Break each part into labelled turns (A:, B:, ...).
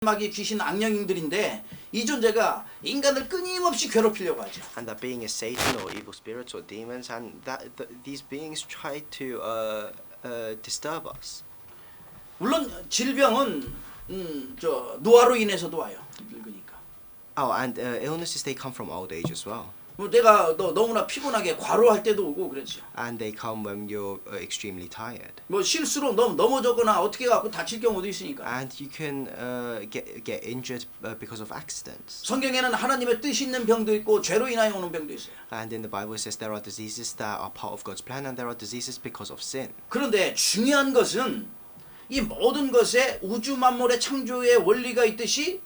A: 마귀 귀신 악령들인데 이 존재가 인간을 끊임없이 괴롭히려고 하죠.
B: And that being is Satan or evil spirits or demons, and these beings try to disturb us.
A: 물론 질병은 저 노화로 인해서도 와요. 늙으니까.
B: Oh, and illnesses, they come from old age as well.
A: 뭐 내가 너무나 피곤하게 과로할 때도 오고 그렇죠.
B: And they come when you're extremely tired.
A: 뭐 실수로 넘어졌거나 어떻게 갖고 다칠 경우도 있으니까.
B: And you can get injured because of accidents.
A: 성경에는 하나님의 뜻이 있는 병도 있고 죄로 인하여 오는 병도 있어요.
B: And in the Bible it says there are diseases that are part of God's plan, and there are diseases because of sin.
A: 그런데 중요한 것은 이 모든 것에 우주 만물의 창조의 원리가 있듯이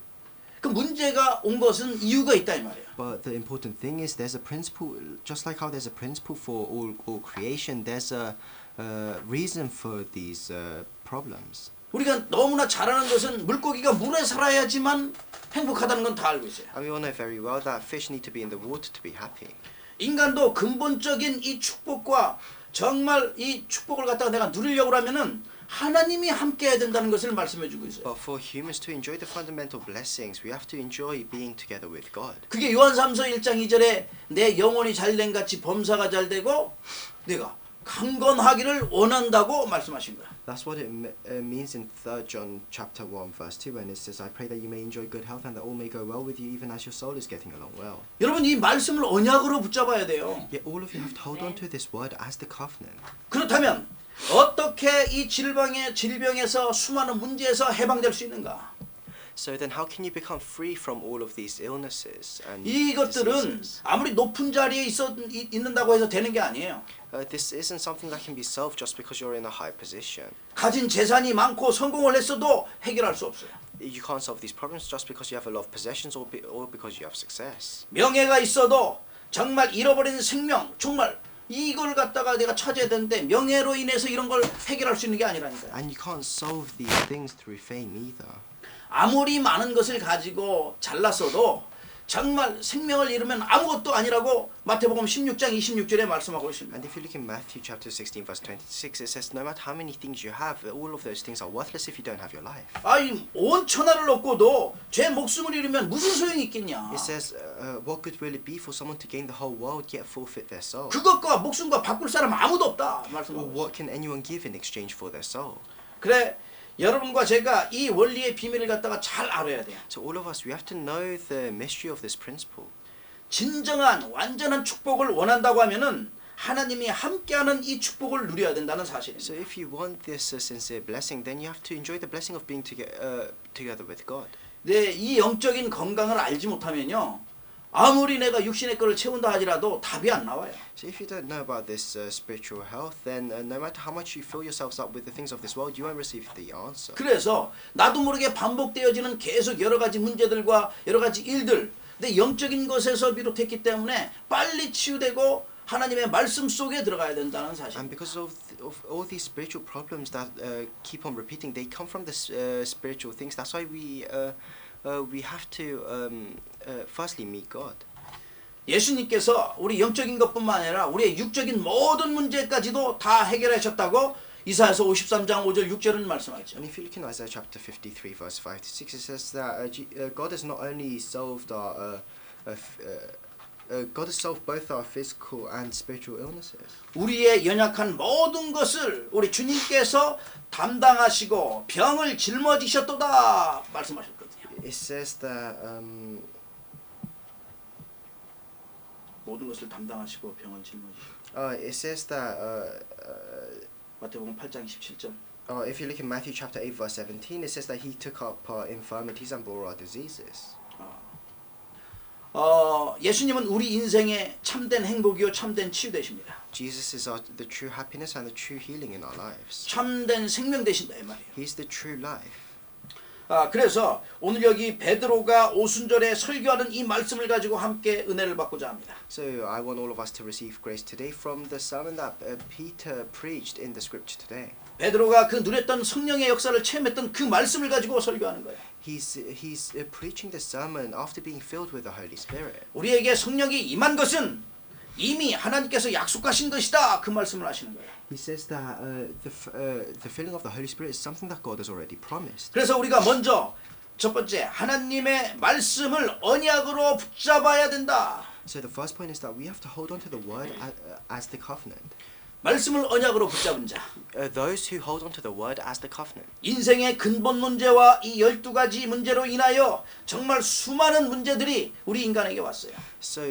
A: 그 문제가 온 것은 이유가 있다 이 말이에요.
B: But the important thing is there's a principle, just like how there's a principle for all creation, there's a reason for these problems.
A: 우리가 너무나 잘 아는 것은 물고기가 물에 살아야지만 행복하다는 건 다 알고 있어요.
B: And we all know very well that fish need to be in the water to be happy.
A: 인간도 근본적인 이 축복과 정말 이 축복을 갖다가 내가 누리려고 하면은 하나님이 함께 해야 된다는 것을 말씀해 주고 있어요.
B: But for humans to enjoy the fundamental blessings, we have to enjoy being together with God.
A: 그게 요한삼서 1장 2절에 내 영혼이 잘된 같이 범사가 잘되고 내가 강건하기를 원한다고 말씀하신 거야.
B: That's what it means in 3 John chapter 1 verse 2 when it says, I pray that you may enjoy good health and that all may go well with you even as your soul is getting along well.
A: 여러분 이 말씀을 언약으로 붙잡아야 돼요.
B: Yet all of you have to hold on to this word as the covenant.
A: 그렇다면 어떻게 이 질병에서 수많은 문제에서 해방될 수 있는가?
B: So then how can you become free from all of these illnesses and
A: 이것들은
B: diseases?
A: 아무리 높은 자리에 있는다고 해서 되는 게 아니에요.
B: This isn't something that can be solved just because you're in a high position.
A: 가진 재산이 많고 성공을 했어도 해결할 수 없어요.
B: You can't solve these problems just because you have a lot of possessions or because you have success.
A: 명예가 있어도 정말 잃어버린 생명, 정말 이걸 갖다가 내가 찾아야 되는데 명예로 인해서 이런 걸 해결할 수 있는 게 아니라니까요.
B: And you can't solve these things through fame either.
A: 아무리 많은 것을 가지고 잘났어도 정말 생명을 잃으면 아무것도 아니라고 마태복음 16장 26절에 말씀하고 있습니다.
B: And if you look in Matthew chapter 16 verse 26, it says no matter how many things you have, all of those things are worthless if you don't have your life.
A: 아이 온 천하를 얻고도 제 목숨을 잃으면 무슨 소용이 있겠냐.
B: It says what good will it be for someone to gain the whole world yet forfeit their soul?
A: 그것과 목숨과 바꿀 사람 아무도 없다
B: Or
A: 말씀하고 있어요.
B: what can anyone give in exchange for their soul?
A: 그래 여러분과 제가 이 원리의 비밀을 갖다가 잘 알아야 돼요.
B: So all of us, we have to know the mystery of this principle.
A: 진정한 완전한 축복을 원한다고 하면은 하나님이 함께하는 이 축복을 누려야 된다는 사실입니다.
B: So if you want this sincere blessing, then you have to enjoy the blessing of being together with God.
A: 네, 이 영적인 건강을 알지 못하면요. 아무리 내가 육신의 거를 채운다 하지라도 답이 안 나와요.
B: So if you don't know about this spiritual health, then no matter how much you fill yourselves up with the things of this world, you won't receive the answer.
A: 그래서 나도 모르게 반복되어지는 계속 여러 가지 문제들과 여러 가지 일들, 내 영적인 것에서 비롯했기 때문에 빨리 치유되고 하나님의 말씀 속에 들어가야 된다는
B: And
A: 사실.
B: because of all these spiritual problems that keep on repeating, they come from the spiritual things. That's why we have to firstly meet God.
A: 예수님께서 우리 영적인 것뿐만 아니라 우리의 육적인 모든 문제까지도 다 해결하셨다고 이사야서 53장 5절 6절은 말씀하죠.
B: And if you look in Isaiah chapter 53 verse 5 to 6, it says that God has not only solved God has solved both our physical and spiritual illnesses.
A: 우리의 연약한 모든 것을 우리 주님께서 담당하시고 병을 짊어지셨도다 말씀하셨거든요.
B: It says that
A: 모든 것을 담당하시고 병을 짊어지셨다.
B: it says that
A: 마태복음 8장 17절.
B: if you look in Matthew chapter 8 verse 17, it says that he took up our infirmities and bore our diseases.
A: 예수님은 우리 인생의 참된 행복이요 참된 치유 되십니다.
B: Jesus is the true happiness and the true healing in our lives.
A: 참된 생명 되신다 이 말이에요.
B: He's the true life.
A: 그래서 오늘 여기 베드로가 오순절에 설교하는 이 말씀을 가지고 함께 은혜를 받고자 합니다.
B: So I want all of us to receive grace today from the sermon that Peter preached in the scripture today.
A: 베드로가 그 누렸던 성령의 역사를 체험했던 그 말씀을 가지고 설교하는 거예요.
B: He's preaching the sermon after being filled with the Holy Spirit.
A: 우리에게 성령이 임한 것은 이미 하나님께서 약속하신 것이다. 그 말씀을 하시는 거예요.
B: He says that the filling of the Holy Spirit is something that God has already promised.
A: 그래서 우리가 먼저 첫 번째, 하나님의 말씀을 언약으로 붙잡아야 된다.
B: So the first point is that we have to hold on to the word as the covenant.
A: 말씀을 언약으로 붙잡은 자.
B: Those who hold on to the word as the covenant.
A: 인생의 근본 문제와 이 12가지 문제로 인하여 정말 수많은 문제들이 우리 인간에게 왔어요.
B: So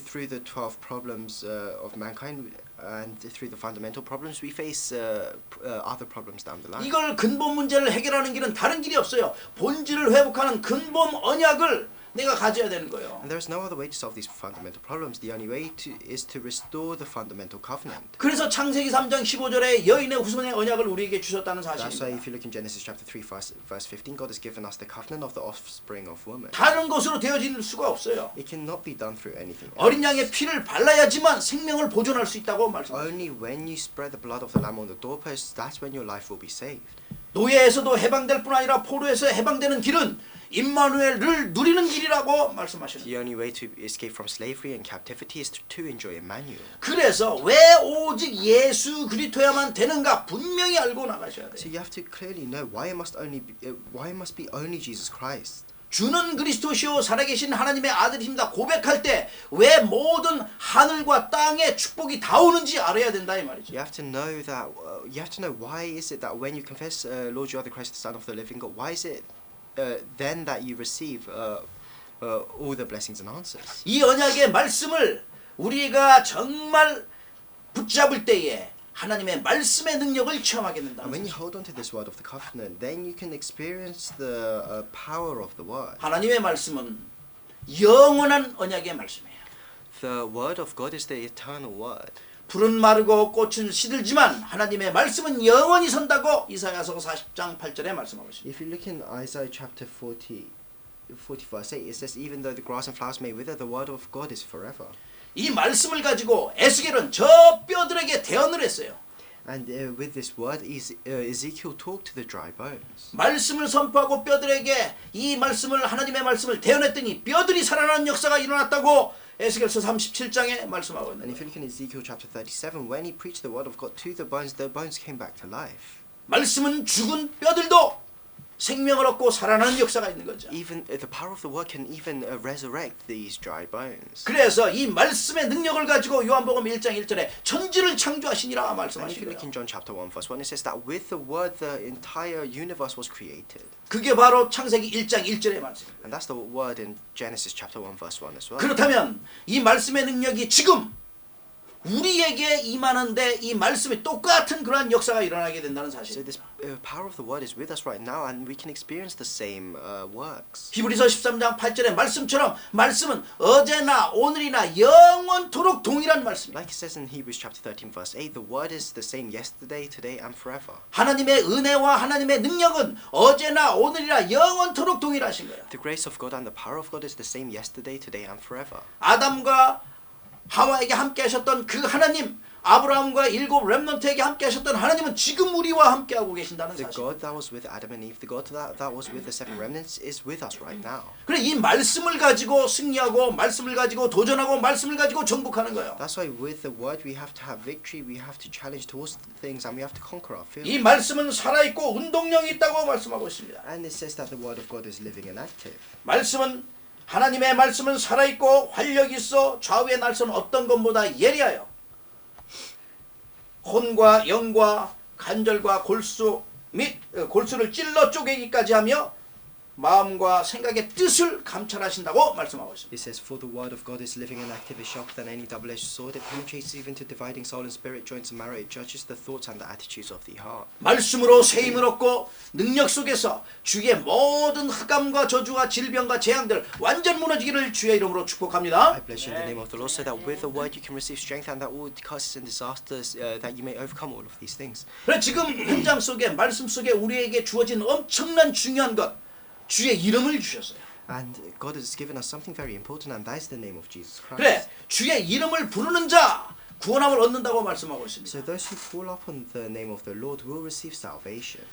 B: through the 12 problems of mankind and through the fundamental problems we face other problems down the line.
A: 이걸 근본 문제를 해결하는 길은 다른 길이 없어요. 본질을 회복하는 근본 언약을 내가 가져야 되는 거예요.
B: And there is no other way to solve these fundamental problems. The only way is to restore the fundamental covenant.
A: 그래서 창세기 3장 15절에 여인의 후손의 언약을 우리에게 주셨다는
B: That's why
A: 사실입니다.
B: if you look in Genesis chapter 3 verse 15, God has given us the covenant of the offspring of woman.
A: 다른 것으로 되어질 수가 없어요.
B: It cannot be done through anything else.
A: 어린 양의 피를 발라야지만 생명을 보존할 수 있다고 말씀하셨어요.
B: Only when you spread the blood of the lamb on the doorpost, that's when your life will be saved.
A: 노예에서도 해방될 뿐 아니라 포로에서 해방되는 길은 임마누엘을 누리는 길이라고 말씀하시는
B: The only way to escape from slavery and captivity is to enjoy Emmanuel.
A: 그래서 왜 오직 예수 그리스도야만 되는가 분명히 알고 나가셔야
B: So
A: 돼요.
B: you have to clearly know why it must be only Jesus Christ.
A: 주는 그리스도시요 살아계신 하나님의 아들이십니다 고백할 때 왜 모든 하늘과 땅의 축복이 다 오는지 알아야 된다 이 말이죠.
B: You have to know why is it that when you confess Lord you are the Christ the Son of the living God, why is it then that you receive all the blessings and answers.
A: 이 언약의 말씀을 우리가 정말 붙잡을 때에 하나님의 말씀의 능력을 체험하게
B: And
A: 된다는
B: when you
A: 사실.
B: hold on to this word of the covenant, then you can experience the power of the word.
A: 하나님의 말씀은 영원한 언약의 말씀이에요.
B: The word of God is the eternal word.
A: 풀은 마르고 꽃은 시들지만 하나님의 말씀은 영원히 선다고 이사야서 40장 8절에 말씀하고 있습니다.
B: If you look in Isaiah chapter 40 verse 8, it says, even though the grass and flowers may wither, the word of God is forever.
A: 이 말씀을 가지고 에스겔은 저 뼈들에게 대언을 했어요.
B: And with this word, Ezekiel talked to the dry bones.
A: 말씀을 선포하고 뼈들에게 이 말씀을 하나님의 말씀을 대언했더니 뼈들이 살아나는 역사가 일어났다고 에스겔서 37장에 말씀하고
B: And
A: 있는
B: if you
A: 거예요.
B: look in Ezekiel chapter 37, when he preached the word of God to the bones came back to life.
A: 말씀은 죽은 뼈들도 생명을 얻고 살아나는 역사가 있는 거죠.
B: Even the power of the word can even resurrect these dry bones.
A: 그래서 이 말씀의 능력을 가지고 요한복음 1장 1절에 천지를 창조하시니라
B: And if
A: 말씀하신
B: you look
A: 거예요.
B: in John chapter 1 verse 1, it says that with the word the entire universe was created.
A: 그게 바로 창세기 1장 1절의 말씀입니다.
B: And that's the word in Genesis chapter 1 verse 1 as well.
A: 그렇다면 이 말씀의 능력이 지금 우리에게 임하는데 이 말씀이 똑같은 그러한 역사가 일어나게 된다는
B: So
A: 사실.
B: this power of the word is with us right now and we can experience the same works.
A: 히브리서 13장 8절의 말씀처럼 말씀은 어제나 오늘이나 영원토록 동일한 말씀입니다.
B: Like it says in Hebrews chapter 13 verse 8, the word is the same yesterday, today and forever.
A: 하나님의 은혜와 하나님의 능력은 어제나 오늘이나 영원토록 동일하신 거예요.
B: The grace of God and the power of God is the same yesterday, today and forever.
A: 아담과 하와에게 함께 하셨던 그 하나님, 아브라함과 일곱 렘넌트에게 함께 하셨던 하나님은 지금 우리와 함께 하고 계신다는
B: The
A: 사실.
B: God that was with Adam and Eve, the God that was with the seven remnants is with us right now.
A: 그래 이 말씀을 가지고 승리하고 말씀을 가지고 도전하고 말씀을 가지고 정복하는 거예요.
B: That's why with the word we have to have victory, we have to challenge towards things and we have to conquer our fears.
A: 이 말씀은 살아있고 운동력이 있다고 말씀하고 있습니다.
B: And it says that the word of God is living and active.
A: 말씀은 하나님의 말씀은 살아있고 활력이 있어 좌우의 날선 어떤 것보다 예리하여 혼과 영과 관절과 골수 및 골수를 찔러 쪼개기까지 하며 마음과 생각의 뜻을 감찰하신다고 말씀하고 있습니다.
B: It says, for the word of God is living and active, is sharper than any double-edged sword. It penetrates even to dividing soul and spirit, joints and marrow. It judges the thoughts and the attitudes of the heart.
A: 말씀으로 새 힘을 얻고 능력 속에서 주의 모든 흑암과 저주와 질병과 재앙들 완전 무너지기를 주의 이름으로 축복합니다.
B: I bless you in the name of the Lord, so that with the word you can receive strength and that all curses and disasters, that you may overcome all of these things.
A: 그래 지금 현장 속에 말씀 속에 우리에게 주어진 엄청난 중요한 것 주의 이름을 주셨어요.
B: And God has given us something very important, and that is the name of Jesus Christ.
A: 그래 주의 이름을 부르는 자 구원함을 얻는다고 말씀하고 있습니다.
B: So those who call upon the name of the Lord will receive salvation.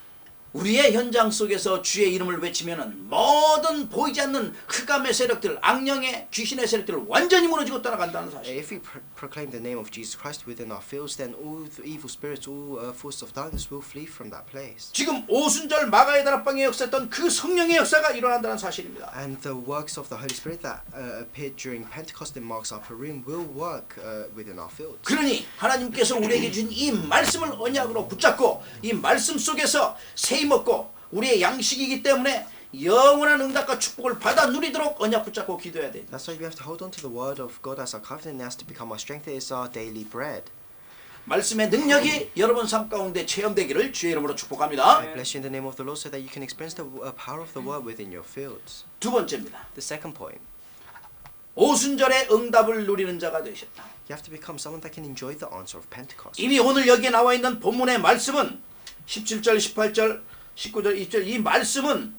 A: 우리의 현장 속에서 주의 이름을 외치면은 모든 보이지 않는 흑암의 세력들, 악령의 귀신의 세력들을 완전히 무너지고 떠나간다는 사실.
B: If we proclaim the name of Jesus Christ within our fields, then all the evil spirits, all forces of darkness will flee from that place.
A: 지금 오순절 마가의 다락방에 역사했던 그 성령의 역사가 일어난다는 사실입니다.
B: And the works of the Holy Spirit that appeared during Pentecost in Mark's upper room will work within our fields.
A: 그러니 하나님께서 우리에게 준 이 말씀을 언약으로 붙잡고 이 말씀 속에서 세 먹고 우리의 양식이기 때문에 영원한 응답과 축복을 받아 누리도록 언약 붙잡고 기도해야 돼.
B: That's why we have to hold on to the word of God as our covenant. It has to become our strength. It is our daily bread.
A: 말씀의 능력이 여러분 삶 가운데 체험되기를 주의 이름으로 축복합니다.
B: I bless you in the name of the Lord so that you can experience the power of the word within your fields.
A: 두 번째입니다.
B: The second point,
A: 오순절의 응답을 누리는 자가 되셨다.
B: you have to become someone that can enjoy the answer of Pentecost.
A: 이미 오늘 여기에 나와 있는 본문의 말씀은 17절, 18절, 19절, 20절 이 말씀은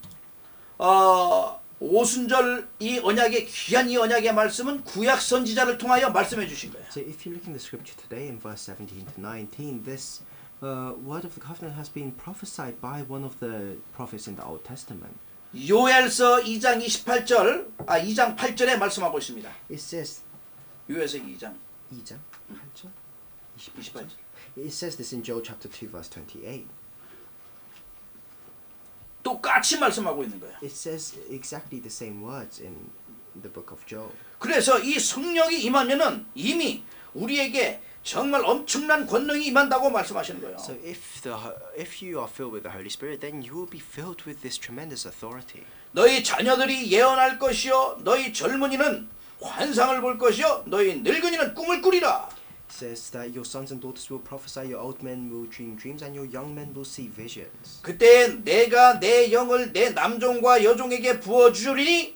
A: 오순절 이 언약의 귀한 이 언약의 말씀은 구약 선지자를 통하여 말씀해 주신 거예요.
B: So if you look in the scripture today in verse 17 to 19, this word of the covenant has been prophesied by one of the prophets in the Old Testament.
A: 요엘서 2장 2장 8절에 말씀하고 있습니다.
B: It says,
A: 요엘서 2장
B: 2장 8절?
A: 28절.
B: It says this in Joel chapter 2 verse 28.
A: 똑같이 말씀하고 있는 거예요.
B: It says exactly the same words in the book of Joel.
A: 그래서 이 성령이 임하면은 이미 우리에게 정말 엄청난 권능이 임한다고 말씀하시는 거예요.
B: So if you are filled with the Holy Spirit, then you will be filled with this tremendous authority.
A: 너희 자녀들이 예언할 것이요 너희 젊은이는 환상을 볼 것이요 너희 늙은이는 꿈을 꾸리라.
B: It says that your sons and daughters will prophesy, your old men will dream dreams, and your young men will see visions.
A: 그때 내가 내 영을 내 남종과 여종에게 부어 주리니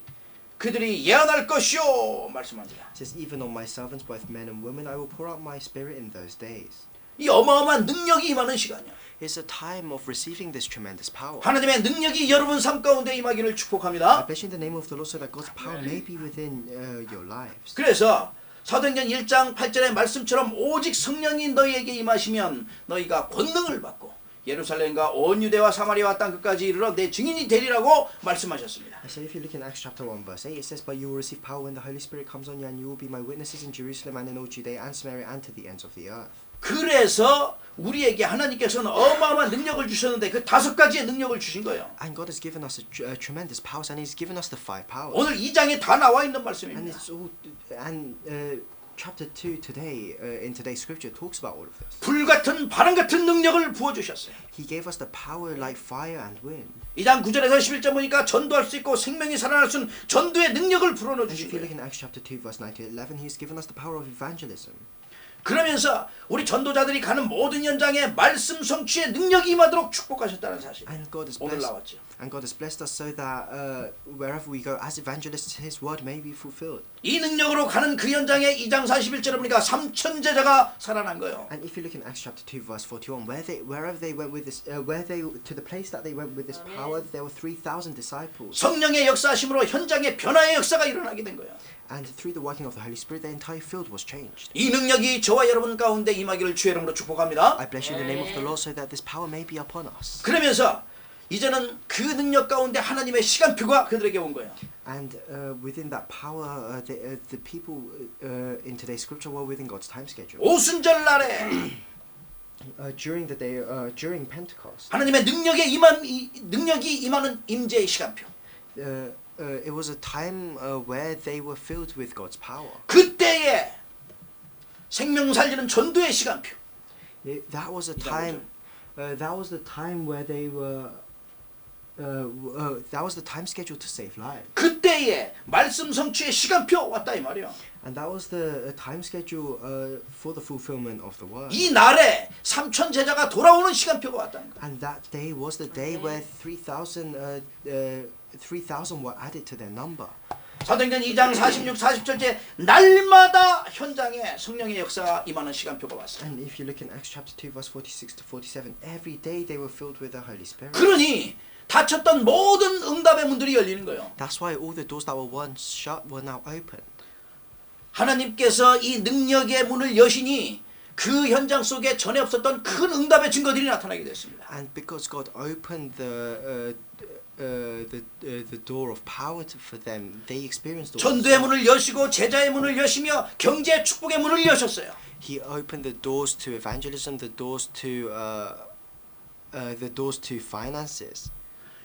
A: 그들이 예언할 것이요 말씀합니다.
B: It says, even on my servants, both men and women, I will pour out my spirit in those days.
A: 이 어마어마한 능력이 임하는 시간이야.
B: It's a time of receiving this tremendous power.
A: 하나님의 능력이 여러분 삶 가운데 임하기를
B: I
A: 축복합니다.
B: bless you in the name of the Lord so that God's power may be within your lives.
A: 그래서 사도행전 1장 8절의 말씀처럼 오직 성령이 너희에게 임하시면 너희가 권능을 받고 예루살렘과 온 유대와 사마리아와 땅 끝까지 이르러 내 증인이 되리라고 말씀하셨습니다.
B: So if you look in Acts chapter 1 verse 8, it says, but you will receive power when the Holy Spirit comes on you, and you will be my witnesses in Jerusalem and in all Judea and Samaria and to the ends of the earth.
A: 그래서 우리에게 하나님께서는 어마어마한 능력을 주셨는데 그 5가지의 능력을 주신 거예요.
B: And God has given us a tremendous powers, and He's given us the 5 powers.
A: 오늘 2장에 다 나와 있는
B: And
A: 말씀입니다.
B: it's all, and chapter 2 today, in today's scripture, talks about all of this.
A: 불같은 바람 같은 능력을 부어 주셨어요.
B: He gave us the power like fire and wind.
A: 2장 9절에서 11절 보니까 전도할 수 있고 생명이 살아날 수 있는 전도의 능력을 불어넣어
B: And
A: 주신
B: if you
A: 거예요.
B: look in Acts chapter 2 verse 9 to 11, He's given us the power of evangelism.
A: 그러면서 우리 전도자들이 가는 모든 현장에 말씀 성취의 능력이 임하도록 축복하셨다는 사실.
B: And God has
A: 오늘
B: blessed,
A: 나왔죠.
B: and God has blessed us so that wherever we go as evangelists, His word may be fulfilled.
A: 이 능력으로 가는 그 현장에 2장 41절에 보니까 3천 제자가 살아난 거예요.
B: And if you look in Acts chapter 2 verse 41, wherever they went with this, to the place that they went with this power, there were 3,000 disciples.
A: 성령의 역사하심으로 현장에 변화의 역사가 일어나게 된 거예요.
B: And through the working of the Holy Spirit, the entire field was changed.
A: 이 능력이 저와 여러분 가운데 임하기를 주의 이름으로 축복합니다.
B: I bless you in the name of the Lord so that this power may be upon us.
A: 그러면서 이제는 그 능력 가운데 하나님의 시간표가 그들에게 온 거예요.
B: And within that power, the people in today's scripture were within God's time schedule.
A: 오순절 날에
B: During the day, during Pentecost,
A: 하나님의 능력이 임하는 임재의 시간표.
B: it was a time where they were filled with God's power.
A: 그때에 생명 살리는 전도의 시간표.
B: That was a time. That was the time where they were. That was the time schedule to save lives.
A: 그때에 말씀 성취의 시간표 왔다 이 말이요.
B: And that was the time schedule for the fulfillment of the word.
A: 이 날에 3천 제자가 돌아오는 시간표가 왔다는 거예요.
B: And that day was the day where 3,000 were added to their number.
A: 사도행전 2장 46, 47째 날마다 현장에 성령의 역사가 임하는 시간표가 왔어요.
B: And if you look in Acts chapter 2 verse 46 to 47, every day they were filled with the Holy Spirit.
A: 그러니 닫혔던 모든 응답의 문들이 열리는 거예요.
B: That's why all the doors that were once shut were now opened.
A: 하나님께서 이 능력의 문을 여시니 그 현장 속에 전에 없었던 큰 응답의 증거들이 나타나게 됐습니다.
B: And because God opened the door of power for them, they experienced all
A: 전도의
B: this.
A: 문을 여시고 제자의 문을 여시며 경제 축복의 문을 여셨어요.
B: He opened the doors to evangelism, the doors to finances,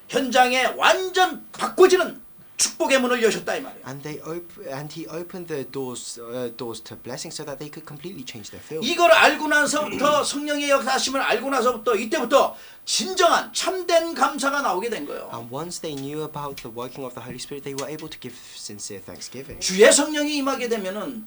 A: 현장에 완전 바꿔지는 축복의 문을 여셨다 이 말이에요.
B: and he opened the doors to blessing so that they could completely change their field.
A: 이걸 알고 나서부터 성령의 역사심을 알고 나서부터 이때부터 진정한 참된 감사가 나오게 된 거예요.
B: And once they knew about the working of the Holy Spirit, they were able to give sincere thanksgiving.
A: 주의 성령이 임하게 되면은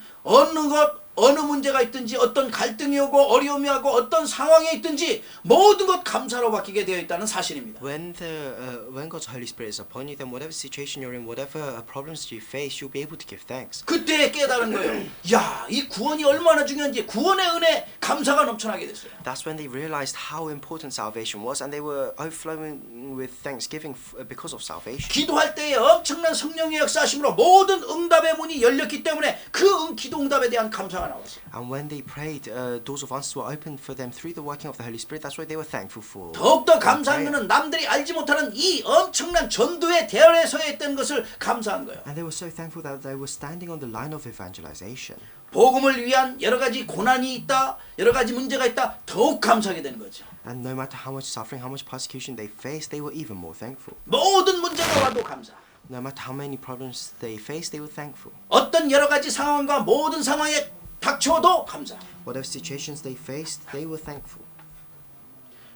A: 어느 문제가 있든지 어떤 갈등이 오고 어려움이 오고 어떤 상황에 있든지 모든 것 감사로 바뀌게 되어 있다는 사실입니다.
B: When God's Holy Spirit is upon you, then whatever situation you're in, whatever problems you face, you'll be able to give thanks.
A: 그때 깨달은 거예요. 야, 이 구원이 얼마나 중요한지 구원의 은혜 감사가 넘쳐나게 됐어요.
B: That's when they realized how important salvation was, and they were overflowing with thanksgiving because of salvation.
A: 기도할 때에 엄청난 성령의 역사하심으로 모든 응답의 문이 열렸기 때문에 그 기도 응답에 대한 감사가 나왔어요.
B: And when they prayed, doors of answers were opened for them through the working of the Holy Spirit. That's why they were thankful for.
A: 더욱더 감사한 것은 남들이 알지 못하는 이 엄청난 전도의 대열에 서 있던 것을 감사한 거예요.
B: And they were so thankful that they were standing on the line of evangelization.
A: 복음을 위한 여러 가지 고난이 있다, 여러 가지 문제가 있다, 더욱 감사하게 되는 거죠.
B: And no matter how much suffering, how much persecution they faced, they were even more thankful.
A: 모든 문제가 와도 감사.
B: No matter how many problems they faced, they were thankful.
A: 어떤 여러 가지 상황과 모든 상황에 닥쳐도 감사.
B: Whatever situations they faced, they were thankful.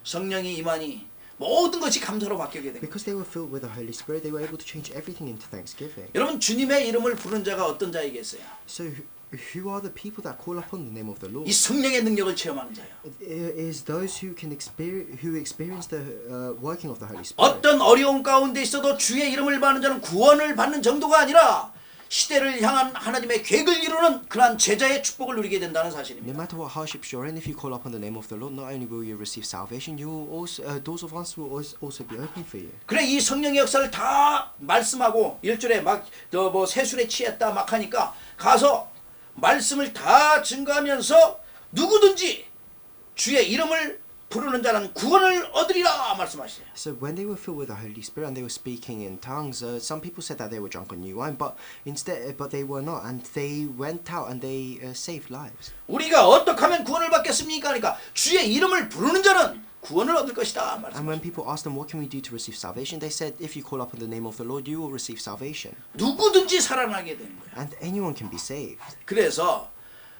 A: 성령이 임하니 모든 것이 감사로 바뀌게 됩니다.
B: Because they were filled with the Holy Spirit, they were able to change everything into thanksgiving.
A: 여러분 주님의 이름을 부르는 자가 어떤 자이겠어요?
B: So, who are the people that call upon the name of the Lord?
A: 이 성령의 능력을 체험하는 자예요.
B: Is those who experience the working of the Holy Spirit.
A: 어떤 어려움 가운데 있어도 주의 이름을 받는 자는 구원을 받는 정도가 아니라 시대를 향한 하나님의 계획을 이루는 그러한 제자의 축복을 누리게 된다는
B: No
A: 사실입니다.
B: matter what hardships you're in, if you call upon the name of the Lord, not only will you receive salvation, you will also doors of answer will also be open for you.
A: 그래 이 성령의 역사를 다 말씀하고 일주일에 막 세술에 취했다 막 하니까 가서 말씀을 다 증거하면서 누구든지 주의 이름을 부르는 자는 구원을 얻으리라 말씀하시죠.
B: So when they were filled with the Holy Spirit and they were speaking in tongues, some people said that they were drunk on new wine, but they were not, and they went out and they saved lives.
A: 우리가 어떻게 하면 구원을 받겠습니까? 그러니까 주의 이름을 부르는 자는 구원을 얻을 것이다 말씀.
B: And when people asked them what can we do to receive salvation, they said if you call upon the name of the Lord, you will receive salvation,
A: 누구든지 살아나게 되는 거예요.
B: and anyone can be saved.
A: 그래서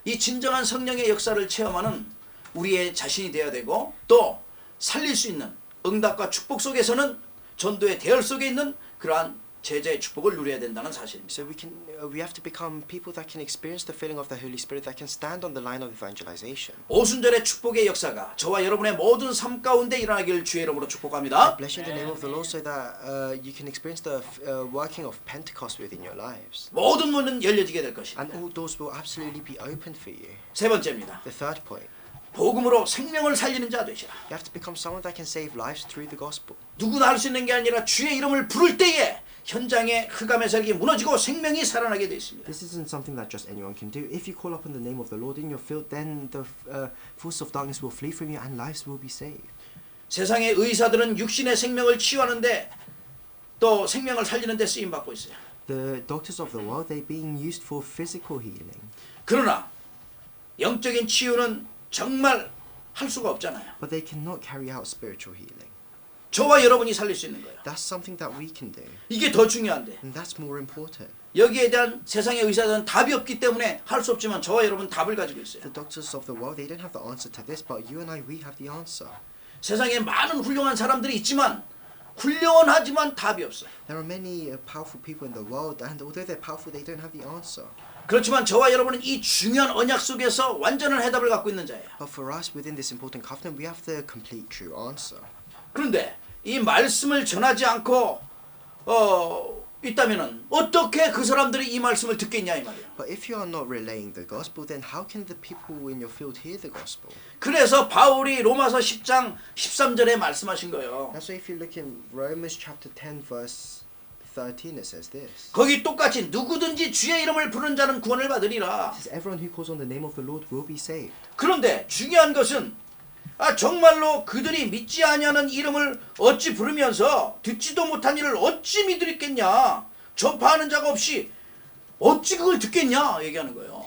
A: 이 진정한 성령의 역사를 체험하는 우리의 자신이 되어야 되고 또 살릴 수 있는 응답과 축복 속에서는 전도의 대열 속에 있는 그러한 제자의 축복을 누려야 된다는 사실입니다.
B: So we have to become people that can experience the filling of the Holy Spirit, that can stand on the line of evangelization.
A: 오순절의 축복의 역사가 저와 여러분의 모든 삶 가운데 일어나기를 주의 이름으로 축복합니다.
B: Bless you in the name of the Lord, so that you can experience the working of Pentecost within your lives,
A: 모든 문은 열려지게 될 것입니다.
B: and all doors will absolutely be opened for you.
A: 세 번째입니다.
B: The third point.
A: 복음으로 생명을 살리는 자 되시라.
B: You have to become someone that can save lives through the gospel.
A: 누구나 할 수 있는 게 아니라 주의 이름을 부를 때에 현장의 흑암의 세력이 무너지고 생명이 살아나게 되어 있습니다.
B: This isn't something that just anyone can do. If you call upon the name of the Lord in your field, then the force of darkness will flee from you and lives will be saved.
A: 세상의 의사들은 육신의 생명을 치유하는데 또 생명을 살리는 데 쓰임 받고 있어요.
B: The doctors of the world, they're being used for physical healing.
A: 그러나 영적인 치유는 정말 할 수가 없잖아요.
B: But they cannot carry out spiritual healing.
A: 저와 여러분이 살릴 수 있는 거예요.
B: That's something that we can do.
A: 이게 더 중요한데
B: And that's more important.
A: 여기에 대한 세상의 의사들은 답이 없기 때문에 할 수 없지만 저와 여러분 답을 가지고 있어요.
B: The doctors of the world, they don't have the answer to this, but you and I, we have the answer.
A: 세상에 많은 훌륭한 사람들이 있지만 훌륭하지만 답이 없어요.
B: There are many powerful people in the world, and although they're powerful, they don't have the answer.
A: 그렇지만 저와 여러분은 이 중요한 언약 속에서 완전한 해답을 갖고 있는 자예요.
B: But for us, within this important covenant, we have the complete true answer.
A: 그런데 이 말씀을 전하지 않고 있다면은 어떻게 그 사람들이 이 말씀을 듣겠냐 이 말이에요.
B: But if you are not relaying the gospel, then how can the people in your field hear the gospel?
A: 그래서 바울이 로마서 10장 13절에 말씀하신 거예요.
B: That's why if you look in Romans chapter 10 verse 13 it says this.
A: 거기 똑같이 누구든지 주의 이름을 부르는 자는 구원을 받으리라.
B: It says everyone who calls on the name of the Lord will be saved.
A: 그런데 중요한 것은 정말로 그들이 믿지 아니하는 이름을 어찌 부르면서 듣지도 못한 이를 어찌 믿으리겠냐. 전파하는 자가 없이 어찌 그걸 듣겠냐 얘기하는 거예요.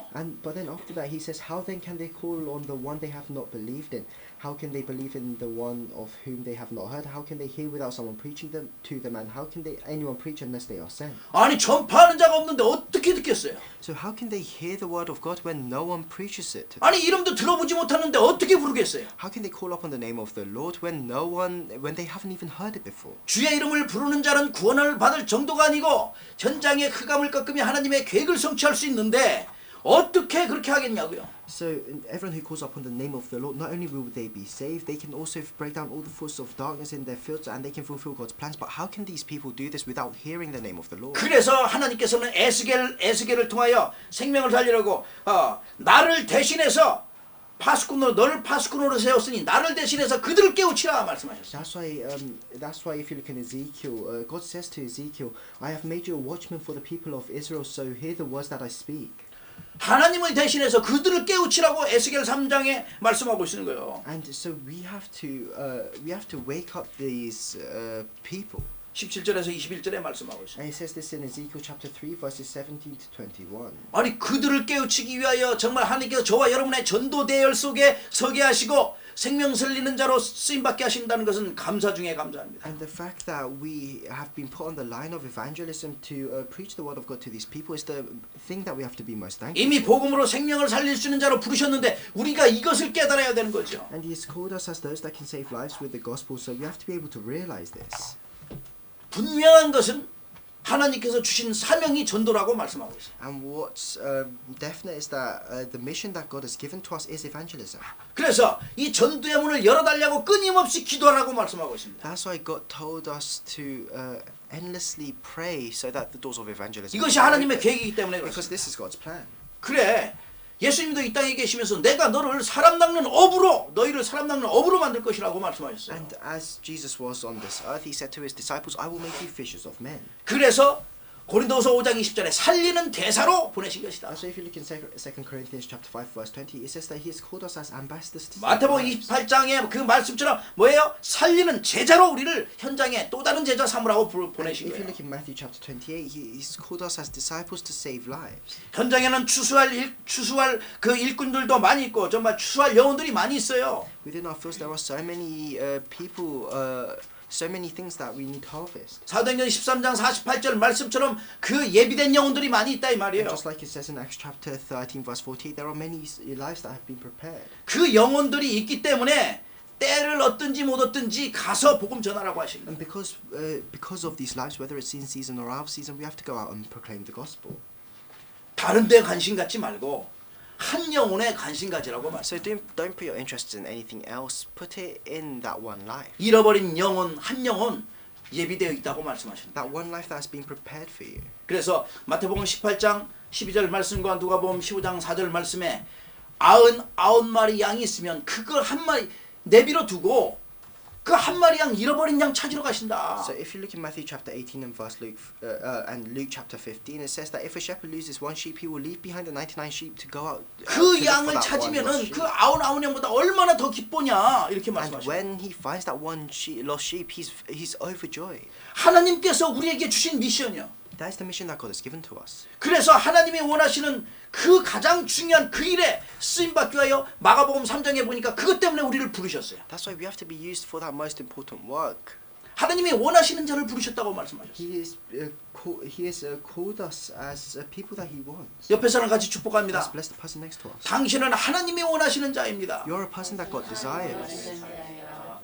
B: But then after that he says, how then can they call on the one they have not believed in? How can they believe in the one of whom they have not heard? How can they hear without someone preaching to them? And how can anyone preach unless they are sent?
A: 아니 전파하는 자가 없는데 어떻게 듣겠어요?
B: So how can they hear the word of God when no one preaches it to them?
A: 아니 이름도 들어보지 못하는데 어떻게 부르겠어요?
B: How can they call upon the name of the Lord when they haven't even heard it before?
A: 주의 이름을 부르는 자는 구원을 받을 정도가 아니고 현장의 흑암을 꺾으며 하나님의 계획을 성취할 수 있는데 어떻게 그렇게 하겠냐고요?
B: So everyone who calls upon the name of the Lord, not only will they be saved, they can also break down all the forces of darkness in their fields, and they can fulfill God's plans. But how can these people do this without hearing the name of the Lord?
A: 그래서 하나님께서는 에스겔을 통하여 생명을 살리려고 나를 대신해서 너를 파수꾼으로 세웠으니 나를 대신해서 그들을 깨우치라 말씀하셨어요.
B: That's why if you look in Ezekiel, God says to Ezekiel, I have made you a watchman for the people of Israel, so hear the words that I speak.
A: 하나님을 대신해서 그들을 깨우치라고 에스겔 3장에 말씀하고 있는 거예요.
B: And so we have to wake up these people.
A: 17절에서 21절에 말씀하고 있어요.
B: And it says this in Ezekiel chapter 3 verses 17 to 21.
A: 아니 그들을 깨우치기 위하여 정말 하나님께서 저와 여러분의 전도 대열 속에 서게 하시고 생명 살리는 자로 쓰임 받게 하신다는 것은 감사 중에 감사합니다.
B: And the fact that we have been put on the line of evangelism to preach the word of God to these people is the thing that we have to be most thankful.
A: 이미 복음으로 생명을 살릴 수 있는 자로 부르셨는데 우리가 이것을 깨달아야 되는 거죠.
B: And He has called us as those that can save lives with the gospel, so we have to be able to realize this.
A: 분명한 것은 하나님께서 주신 사명이 전도라고 말씀하고 있어요.
B: And what's definite is that the mission that God has given to us is evangelism.
A: 그래서 이 전도의 문을 열어달라고 끊임없이 기도하라고 말씀하고 있습니다.
B: That's why God told us to endlessly pray so that the doors of evangelism.
A: 이것이 하나님의 계획이기 때문에
B: Because
A: 그렇습니다.
B: this is God's plan.
A: 그래 예수님도 이 땅에 계시면서 내가 너희를 사람 낚는 업으로 만들 것이라고 말씀하셨어요.
B: And as Jesus was on this earth, He said to His disciples, I will make you fishers of men.
A: 그래서 고린도후서 5장 20절에 살리는 대사로 보내신 것이다.
B: So if you look in 2 Corinthians chapter 5 verse 20, it says that He has called us as ambassadors to save
A: 마태복음
B: lives.
A: 28장의 그 말씀처럼 뭐예요? 살리는 제자로 우리를 현장에 또 다른 제자 삼으라고 보내신
B: If you
A: 거예요.
B: look in Matthew chapter 28, He's called us as disciples to save lives.
A: 현장에는 추수할 그 일꾼들도 많이 있고 정말 추수할 영혼들이 많이 있어요.
B: Within our fields, there are so many people, so many things that we need to harvest.
A: 사도행전 13장 48절 말씀처럼 그 예비된 영혼들이 많이 있다 이 말이에요.
B: Just like it says in Acts chapter 13 verse 48, there are many lives that have been prepared.
A: 그 영혼들이 있기 때문에 때를 얻든지 못 얻든지 가서 복음 전하라고 하신 거예요.
B: And because of these lives, whether it's in season or out of season, we have to go out and proclaim the gospel.
A: 다른 데 관심 갖지 말고 한 영혼에 관심 가지라고 말씀.
B: So don't put your interest in anything else. Put it in that one life.
A: 잃어버린 영혼 한 영혼 예비되어 있다고 말씀하십니다.
B: That one life that has been prepared for you.
A: 그래서 마태복음 18장 12절 말씀과 누가복음 15장 4절 말씀에 99마리 양이 있으면 그걸 한 마리 내비로 두고 그 한 마리 양 잃어버린 양 찾으러 가신다.
B: So if you look in Matthew chapter 18 and verse Luke chapter 15, it says that if a shepherd loses one sheep, he will leave behind the 99 sheep to go out.
A: 그
B: to look for
A: 양을
B: that one lost
A: 찾으면은
B: sheep.
A: 그 99양보다 얼마나 더 기쁘냐 이렇게
B: And
A: 말씀하십니다.
B: when he finds that one lost sheep, he's overjoyed.
A: 하나님께서 우리에게 주신 미션이요.
B: That is the mission that God has given to us.
A: 그래서 하나님이 원하시는 그 가장 중요한 그 일에 쓰임받기 위하여 마가복음 3장에 보니까 그것 때문에 우리를 부르셨어요.
B: That's why we have to be used for that most important work.
A: 하나님이 원하시는 자를 부르셨다고 말씀하셨어요.
B: He has called us as people that He wants.
A: 옆에 사람 같이
B: Let's
A: 축복합니다.
B: bless the person next to us.
A: 당신은 하나님이 원하시는 자입니다.
B: You're a person that God desires.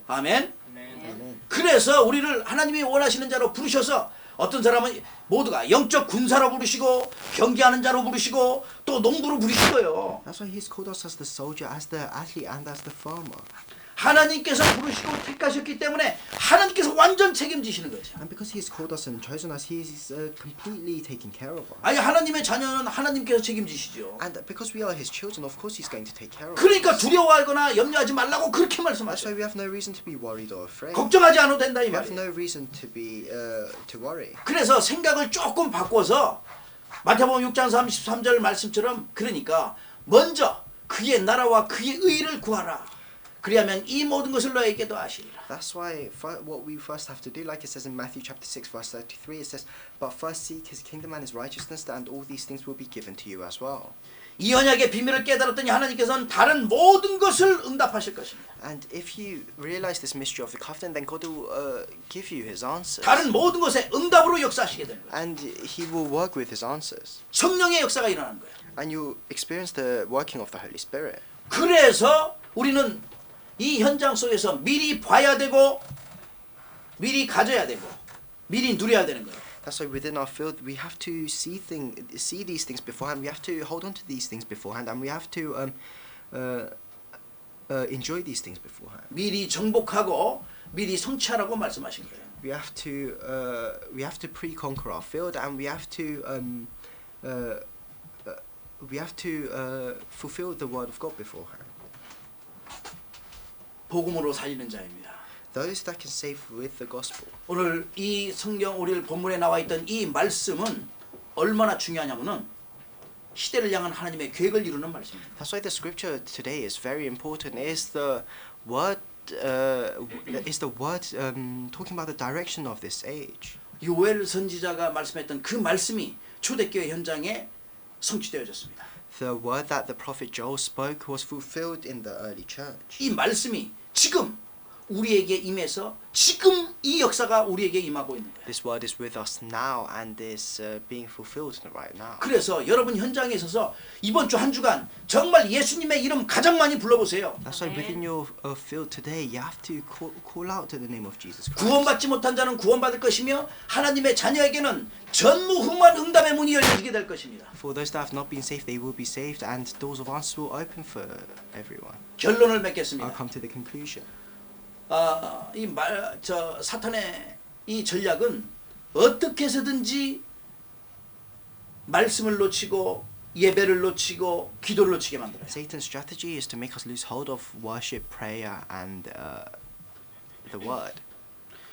A: 아멘.
B: Amen.
A: 그래서 우리를 하나님이 원하시는 자로 부르셔서 어떤 사람은 모두가 영적 군사로 부르시고 경기하는 자로 부르시고 또 농부로 부르시고요.
B: That's why He's called us as the soldier, as the athlete, and as the farmer.
A: 하나님께서 부르시고 택하셨기 때문에 하나님께서 완전 책임지시는 거죠.
B: And because He has called us and chosen us, He is completely taking care of us.
A: 아니 하나님의 자녀는 하나님께서 책임지시죠.
B: And because we are His children, of course He's going to take care of us.
A: 그러니까 두려워하거나 염려하지 말라고 그렇게
B: That's
A: 말씀하셔요.
B: why we have no reason to be worried or afraid.
A: 걱정하지 않아도 된다 이
B: We have
A: 말이에요.
B: no reason to be to worry.
A: 그래서 생각을 조금 바꿔서 마태복음 6장 33절 말씀처럼 그러니까 먼저 그의 나라와 그의 의를 구하라. 그리하면 이 모든 것을 너에게 더하시리라.
B: That's why what we first have to do, like it says in Matthew chapter 6 verse 33, it says, "But first seek His kingdom and His righteousness, and all these things will be given to you as well."
A: 이 언약의 비밀을 깨달았더니 하나님께서는 다른 모든 것을 응답하실 것입니다.
B: And if you realize this mystery of the covenant, then God will give you His answers.
A: 다른 모든 것에 응답으로 역사하시게 되는 거예요.
B: And He will work with His answers.
A: 성령의 역사가 일어나는 거예요.
B: And you'll experience the working of the Holy Spirit.
A: 그래서 우리는 이 현장 속에서 미리 봐야 되고 미리 가져야 되고 미리 누려야 되는 거예요.
B: That's why within our field we have to see these things beforehand. We have to hold on to these things beforehand, and we have to enjoy these things beforehand.
A: 미리 정복하고 미리 성취하라고 말씀하신 거예요.
B: We have to pre-conquer our field, and we have to fulfill the word of God beforehand.
A: 복음으로 살리는 자입니다.
B: Those that can save with the gospel.
A: 오늘 이 성경 오늘 본문에 나와 있던 이 말씀은 얼마나 중요하냐면은 시대를 향한 하나님의 계획을 이루는 말씀입니다.
B: That's why the scripture today is very important. Is the word talking about the direction of this age?
A: 요엘 선지자가 말씀했던 그 말씀이 초대교회 현장에 성취되어졌습니다.
B: The word that the prophet Joel spoke was fulfilled in the early church.
A: 이 말씀이 지금 우리에게 임해서 지금 이 역사가 우리에게 임하고 있는 거예요.
B: This word is with us now and is being fulfilled right now.
A: 그래서 여러분 현장에 있어서 이번 주 한 주간 정말 예수님의 이름 가장 많이 불러보세요.
B: That's why within your field today, you have to call out to the name of Jesus Christ.
A: 구원받지 못한 자는 구원받을 것이며 하나님의 자녀에게는 전무후무한 응답의 문이 열려지게 될 것입니다.
B: For those that have not been saved, they will be saved, and doors of answers will open for everyone.
A: 결론을
B: I'll
A: 맺겠습니다.
B: come to the conclusion.
A: 사탄의 이 전략은 어떻게 해서든지 말씀을 놓치고 예배를 놓치고 기도를 놓치게 만들어요.
B: Satan's strategy is to make us lose hold of worship, prayer, and the word.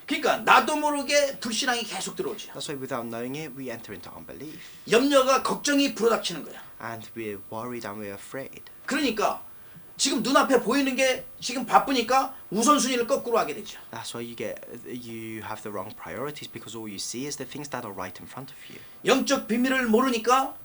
A: 그러니까 나도 모르게 불신앙이 계속 들어오죠.
B: That's why without knowing it, we enter into unbelief.
A: 염려가 걱정이 불어닥치는 거야.
B: And we're worried and we're afraid.
A: 그러니까 지금 눈앞에 보이는 게 지금 바쁘니까 우선순위를 거꾸로 하게 되죠.
B: That's why you have the wrong priorities, because all you see is the things that are right in front of you.
A: 영적 비밀을 모르니까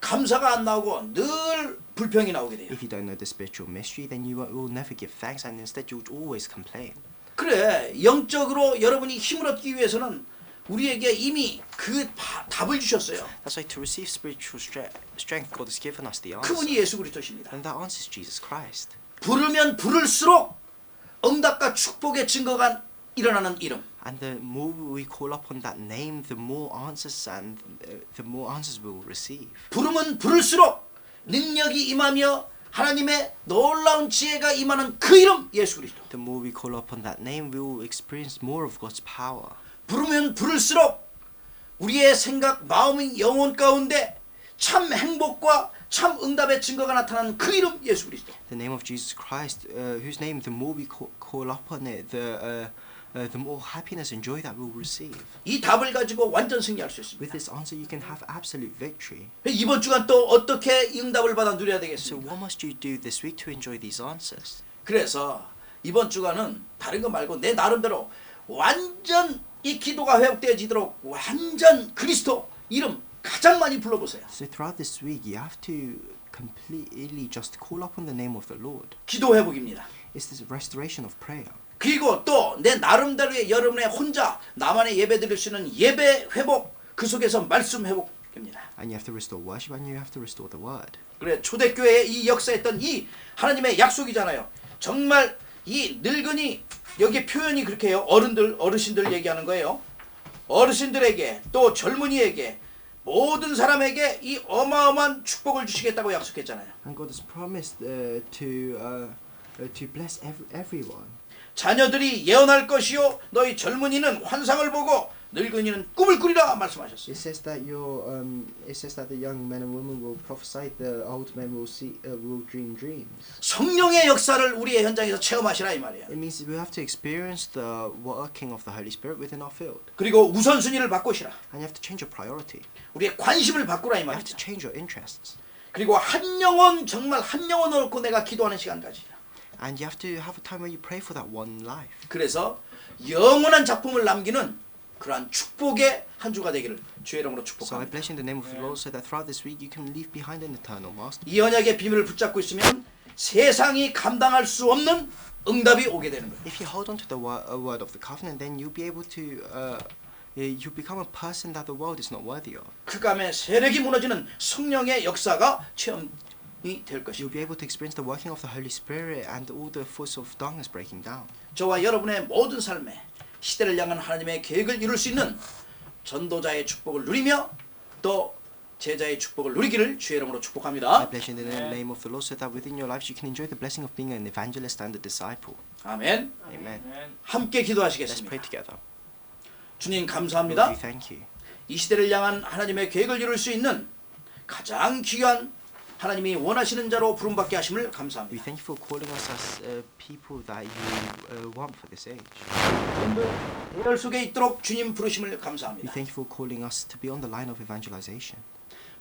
A: 감사가 안 나오고 늘 불평이 나오게 돼요.
B: If you don't know the spiritual mystery, then you will never give thanks, and instead you'll always complain.
A: 그래 영적으로 여러분이 힘을 얻기 위해서는 우리에게 이미 그 답을 주셨어요.
B: That's why to receive spiritual strength, God has given us the
A: 그분이
B: answer.
A: 예수 그리스도십니다.
B: And that answer is Jesus Christ.
A: 부르면 부를수록 응답과 축복의 증거가 일어나는 이름.
B: And the more we call upon that name, the more answers we'll receive.
A: 부르면 부를수록 능력이 임하며 하나님의 놀라운 지혜가 임하는 그 이름 예수 그리스도.
B: The more we call upon that name, we will experience more of God's power.
A: 부르면 부를수록 우리의 생각, 마음, 영혼 가운데 참 행복과 참 응답의 증거가 나타나는 그 이름 예수 그리스도.
B: The name of Jesus Christ, whose name the more we call upon it, the more happiness and joy that we'll receive.
A: 이 답을 가지고 완전 승리할 수 있습니다.
B: With this answer, you can have absolute victory.
A: 이번 주간 또 어떻게 이 응답을 받아 누려야
B: So
A: 되겠습니까?
B: what must you do this week to enjoy these answers?
A: 그래서 이번 주간은 다른 거 말고 내 나름대로 완전 이 기도가 회복되어지도록 완전 그리스도 이름 가장 많이 불러보세요.
B: So throughout this week, you have to completely just call upon the name of the Lord.
A: 기도 회복입니다.
B: It's this restoration of prayer.
A: 그리고 또 내 나름대로의 여러분의 혼자 나만의 예배 드릴 수 있는 예배 회복 그 속에서 말씀 회복입니다.
B: And you have to restore worship, and you have to restore the word.
A: 그래 초대교회의 이 역사했던 이 하나님의 약속이잖아요. 정말 이 늙은이 여기 표현이 그렇게 해요. 어르신들 얘기하는 거예요. 어르신들에게 또 젊은이에게 모든 사람에게 이 어마어마한 축복을 주시겠다고 약속했잖아요.
B: And God has promised to bless everyone.
A: 자녀들이 예언할 것이요 너희 젊은이는 환상을 보고 늙은이는 꿈을 꾸리라 말씀하셨어요.
B: It says that the young men and women will prophesy, the old men will dream dreams.
A: 성령의 역사를 우리의 현장에서 체험하시라 이 말이에요.
B: It means we have to experience the working of the Holy Spirit within our field.
A: 그리고 우선순위를 바꾸시라.
B: And you have to change your priority.
A: 우리의 관심을 바꾸라 이
B: You have to
A: 말이죠.
B: change your interests.
A: 그리고 한 영혼 정말 한 영혼을 놓고 내가 기도하는 시간까지.
B: And you have to have a time where you pray for that one life.
A: 그래서 영원한 작품을 남기는 그러한 축복의 한 주가 되기를 주의 이름으로
B: So I
A: 축복합니다.
B: bless you in the name of the Lord so that throughout this week you can leave behind an eternal master.
A: 이 언약의 비밀을 붙잡고 있으면 세상이 감당할 수 없는 응답이 오게 되는 거예요.
B: If you hold on to the word of the covenant, then you'll be able to you become a person that the world is not worthy of.
A: 흑암의 세력이 무너지는 성령의 역사가 체험이 될 것입니다.
B: You'll be able to experience the working of the Holy Spirit and all the force of darkness breaking down.
A: 저와 여러분의 모든 삶에 시대를 향한 하나님의 계획을 이룰 수 있는 전도자의 축복을 누리며 또 제자의 축복을 누리기를 주의 이름으로
B: I
A: 축복합니다.
B: bless you in the name of the Lord so that within your lives you can enjoy the blessing of being an evangelist and a disciple.
A: 아멘.
B: Amen.
A: 함께
B: Let's
A: 기도하시겠습니다.
B: pray together.
A: 주님
B: Lord,
A: 감사합니다.
B: we thank you.
A: 이 시대를 향한 하나님의 계획을 이룰 수 있는 가장 귀한 하나님이 원하시는 자로 부름받게 하심을
B: We
A: 감사합니다.
B: thank you for calling us as people that you want for this age.
A: 대열 속에 있도록 주님 부르심을
B: We
A: 감사합니다.
B: thank you for calling us to be on the line of evangelization.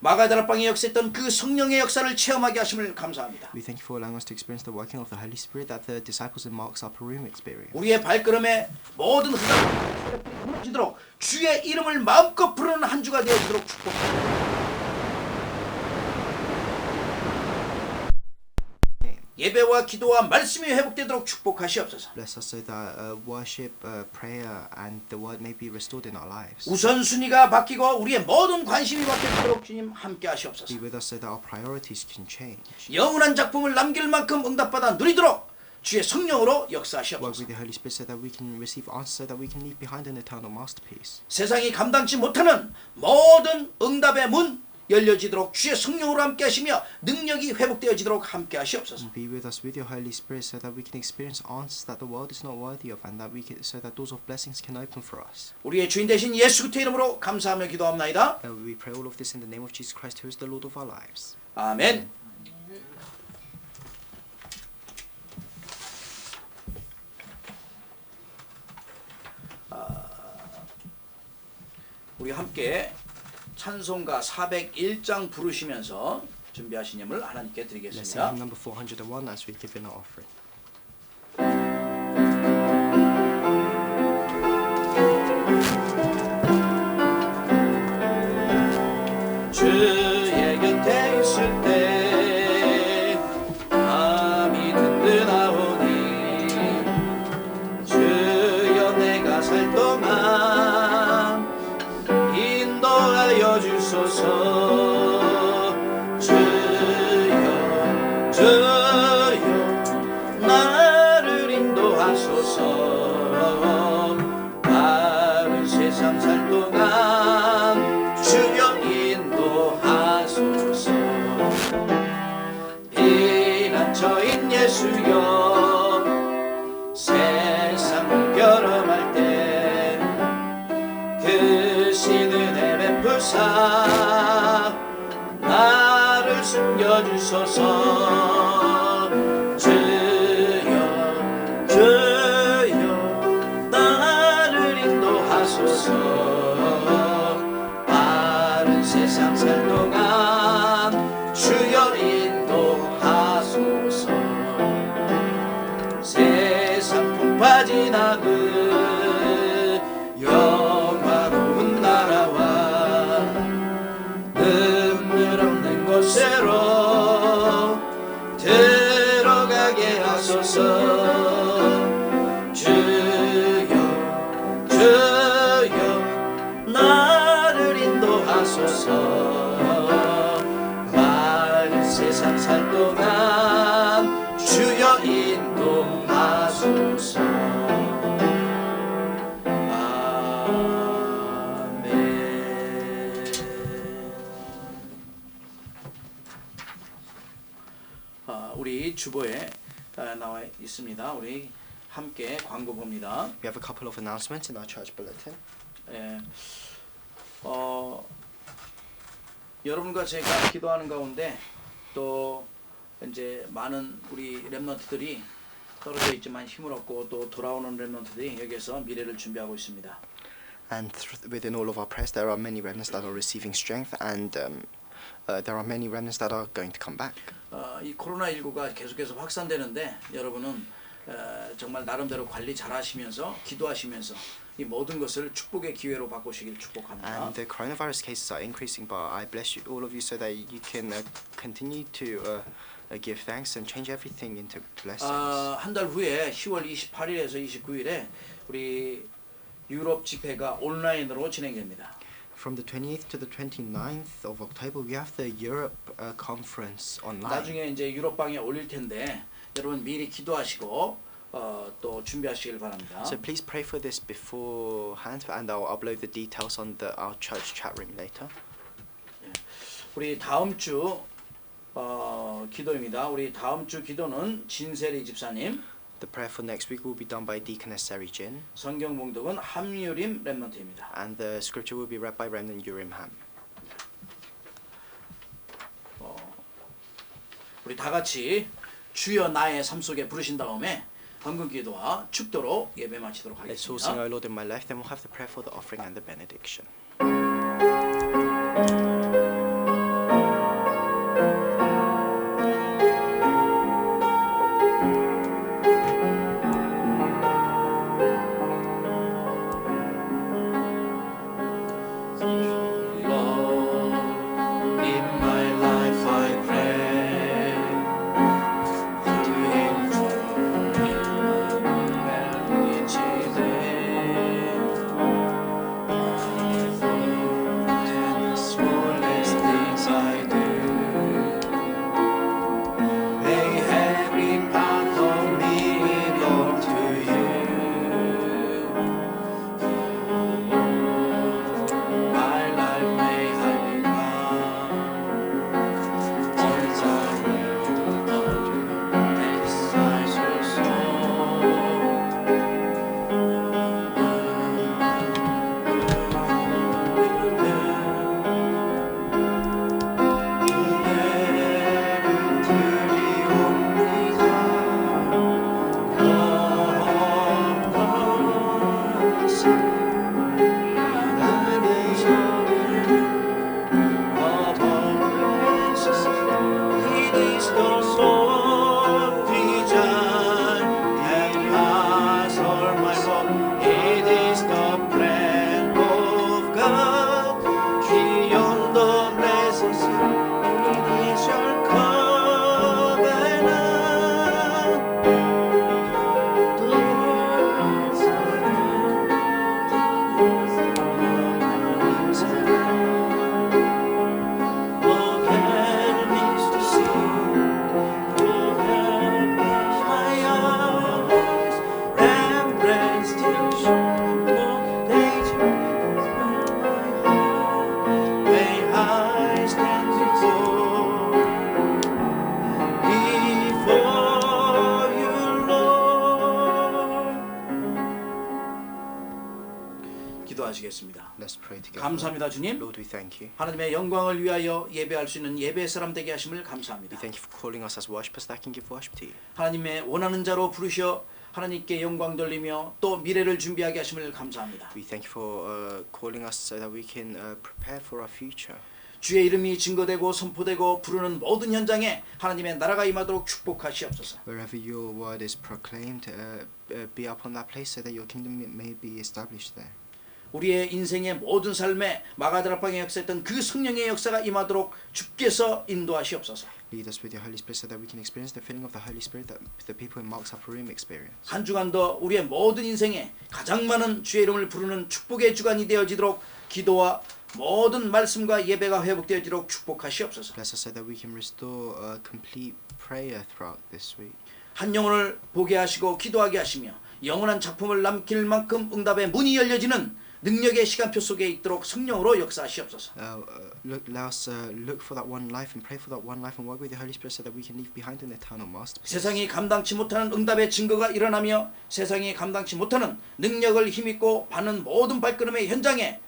A: 마가다락방에 역사했던 그 성령의 역사를 체험하게 하심을 감사합니다.
B: We thank you for allowing us to experience the working of the Holy Spirit that the disciples in Mark's upper room experienced.
A: 우리의 발걸음에 모든 흑암 무너지도록 주의 이름을 마음껏 부르는 한 주가 되어지도록 축복합니다. 예배와 기도와 말씀이 회복되도록 축복하시옵소서.
B: Bless us so that worship, prayer, and the word may be restored in our lives.
A: 우선순위가 바뀌고 우리의 모든 관심이 바뀌도록 주님 함께 하시옵소서.
B: Be with us so that our priorities can change.
A: 영원한 작품을 남길 만큼 응답받아 누리도록 주의 성령으로
B: Work
A: 역사하시옵소서.
B: with the Holy Spirit so that we can receive answers, so that we can leave behind an eternal masterpiece.
A: 세상이 감당치 못하는 모든 응답의 문 열려지도록 주의 성령으로 함께 하시며 능력이 회복되어지도록 함께 하시옵소서.
B: And be with us with your Holy Spirit so that we can experience answers that the world is not worthy of, and that so that doors of blessings can open for us.
A: 우리의 주인 되신 예수 그리스도의 이름으로 감사하며 기도합나이다.
B: We pray all of this in the name of Jesus Christ, who is the Lord of our lives.
A: 아멘. 우리 함께 찬송가 401장 부르시면서 준비하신 예물 하나님께
B: Let's sing
A: 드리겠습니다.
B: hymn number 401 as we give in our offering.
A: 주의 곁에 있을 때 마음이 든든하오니 주여 내가 살 동안 인도하여 주소서. 주여 주여 나를 인도하소서. 바른 세상 살 동안 주여 인도하소서. 피난처인 예수여 세상을 결험할 때 그 신은혜 베푸사 나를 숨겨주소서. 주여 주여 나를 인도하소서. 바른 세상 살 동안 주여 인도하소서. 세상 풍파 지나는 영화로운 나라와 눈물 없는 곳으로 들어가게 하소서. 주여 주여 나를 인도하소서. 바른 세상 살 동안 주여 인도하소서. 우리 주보에 나와 있습니다. 우리 함께 광고 봅니다.
B: We have a couple of announcements in our church bulletin.
A: 예, 여러분과 제가 기도하는 가운데 또 이제 많은 우리 렘넌트들이 떨어져 있지만 힘을 얻고 또 돌아오는 렘넌트들이 여기서 미래를 준비하고 있습니다.
B: And within all of our prayers, there are many remnants that are receiving strength, and there are many remnants that are going to come back.
A: 이 코로나19가 계속해서 확산되는데 여러분은 정말 나름대로 관리 잘하시면서 기도하시면서 이 모든 것을 축복의 기회로 바꾸시길 축복합니다.
B: And the coronavirus cases are increasing, but I bless you, all of you, so that you can continue to give thanks and change everything into blessings.
A: 한 달 후에 10월 28일에서 29일에 우리 유럽 집회가 온라인으로 진행됩니다.
B: From the 28th to the 29th of October, we have the Europe conference online.
A: 나중에 이제 유럽방에 올릴 텐데 여러분 미리 기도하시고 또 준비하시길 바랍니다.
B: So please pray for this beforehand, and I'll upload the details on our church chat room later.
A: 우리 다음 주 기도입니다. 우리 다음 주 기도는 진세리 집사님,
B: The prayer for next week will be done by Deaconess Seri Jin,
A: 성경 봉독은 함유림 렘넌트입니다.
B: and the scripture will be read by Remnant Urim Ham.
A: 우리 다 같이 주여 나의 삶 속에 부르신 다음에 헌금 기도와 축도로 예배 마치도록
B: Let's all sing,
A: 하겠습니다.
B: O Lord in my life, then we'll have the prayer for the offering and the benediction.
A: 기도하시겠습니다.
B: Let's pray together.
A: 감사합니다, 주님.
B: Lord, we thank you.
A: 하나님의 영광을 위하여 예배할 수 있는 예배의 사람 되게 하심을
B: We
A: 감사합니다.
B: thank you for calling us as worshippers that can give worship to you.
A: 하나님의 원하는 자로 부르셔 하나님께 영광 돌리며 또 미래를 준비하게 하심을 감사합니다.
B: We thank you for calling us so that we can prepare for our future.
A: 주의 이름이 증거되고 선포되고 부르는 모든 현장에 하나님의 나라가 임하도록 축복하시옵소서.
B: Wherever your word is proclaimed, be upon that place so that your kingdom may be established there.
A: 우리의 인생의 모든 삶에 마가다락방에 역사했던 그 성령의 역사가 임하도록 주께서 인도하시옵소서.
B: Lead us with your Holy Spirit so that we can experience the filling of the Holy Spirit that the people in Mark's upper room experience.
A: 한 주간도 우리의 모든 인생에 가장 많은 주의 이름을 부르는 축복의 주간이 되어지도록 기도와 모든 말씀과 예배가 회복되어지도록 축복하시옵소서.
B: Bless us so that we can restore complete prayer throughout this week.
A: 한 영혼을 보게 하시고 기도하게 하시며 영원한 작품을 남길 만큼 응답의 문이 열려지는 능력의 시간표 속에 있도록 성령으로 역사하시옵소서.
B: Let us look for that one life and pray for that one life and work with the Holy Spirit so that we can leave behind an eternal masterpiece.
A: 세상이 감당치 못하는 응답의 증거가 일어나며 세상이 감당치 못하는 능력을 힘입고 받는 모든 발걸음의 현장에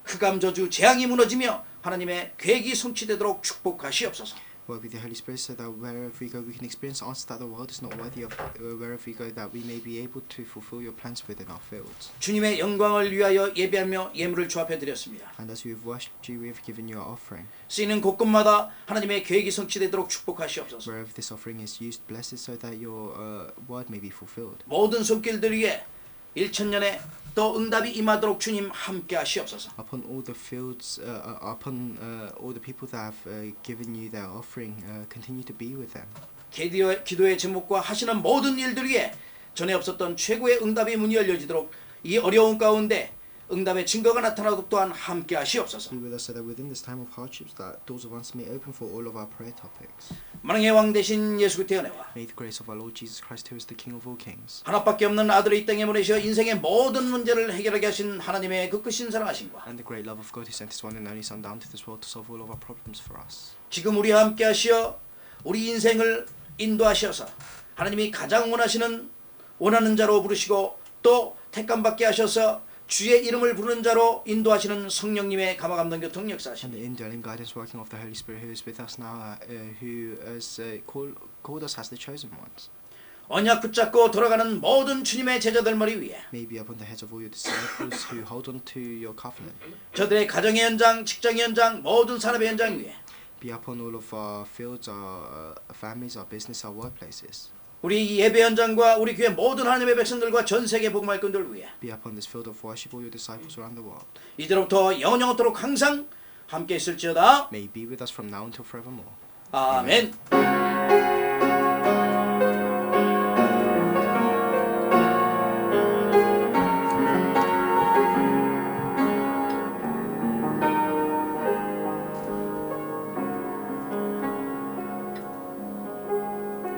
A: 흑암 저주 재앙이 무너지며 하나님의 계획이 성취되도록 축복하시옵소서.
B: Work with the Holy Spirit so that wherever we go we can experience answers that the world is not worthy of. Wherever we go that we may be able to fulfill your plans within our fields.
A: 주님의 영광을 위하여 예배하며 예물을 주앞에 드렸습니다.
B: And as we have worshipped you, we have given you our offering.
A: 쓰이는 곳곳마다 하나님의 계획이 성취되도록 축복하시옵소서.
B: Wherever this offering is used, bless it so that your word may be fulfilled.
A: 모든 손길들 위에 1000년에 또 응답이 임하도록 주님 함께 하시옵소서.
B: Upon all the fields, upon all the people that have given you their offering, continue to be with them.
A: 기도의 제목과 하시는 모든 일들 위에 전에 없었던 최고의 응답의 문이 열려지도록 이 어려운 가운데 응답의 증거가 나타나도록 또한 함께 하시옵소서.
B: Be with us so that within this time of hardships, that doors of answer may open for all of our prayer topics.
A: 만왕의 왕 대신 예수 그리스도의 은혜와
B: May the grace of our Lord Jesus Christ, who is the King of all kings,
A: 하나밖에 없는 아들을 이 땅에 보내셔 인생의 모든 문제를 해결하게 하신 하나님의 그 크신 사랑하심과
B: and the great love of God who sent His one and only Son down to this world to solve all of our problems for us.
A: 지금 우리와 함께 하시어 우리 인생을 인도하셔서 하나님이 가장 원하는 자로 부르시고 또 택감 받게 하셔서 주의 이름을 부르는 자로 인도하시는 성령님의 감화감동 교통
B: And
A: 역사하십니다.
B: the indwelling guidance working of the Holy Spirit who is with us now, who has called us as the chosen ones.
A: 언약 붙잡고 돌아가는 모든 주님의 제자들 머리 위에
B: May be upon the heads of all your disciples who hold on to your covenant.
A: 저들의 가정의 현장, 직장의 현장, 모든 산업의 현장 위에
B: Be upon all of our fields, our families, our business, our workplaces.
A: 우리 예배 현장과 우리 교회 모든 하나님의 백성들과 전 세계 복음할 꾼들 위에
B: Be upon this field of worship, all your disciples around the world.
A: 이제로부터 영원토록 항상 함께 있을지어다.
B: May be with us from now until forevermore.
A: 아멘.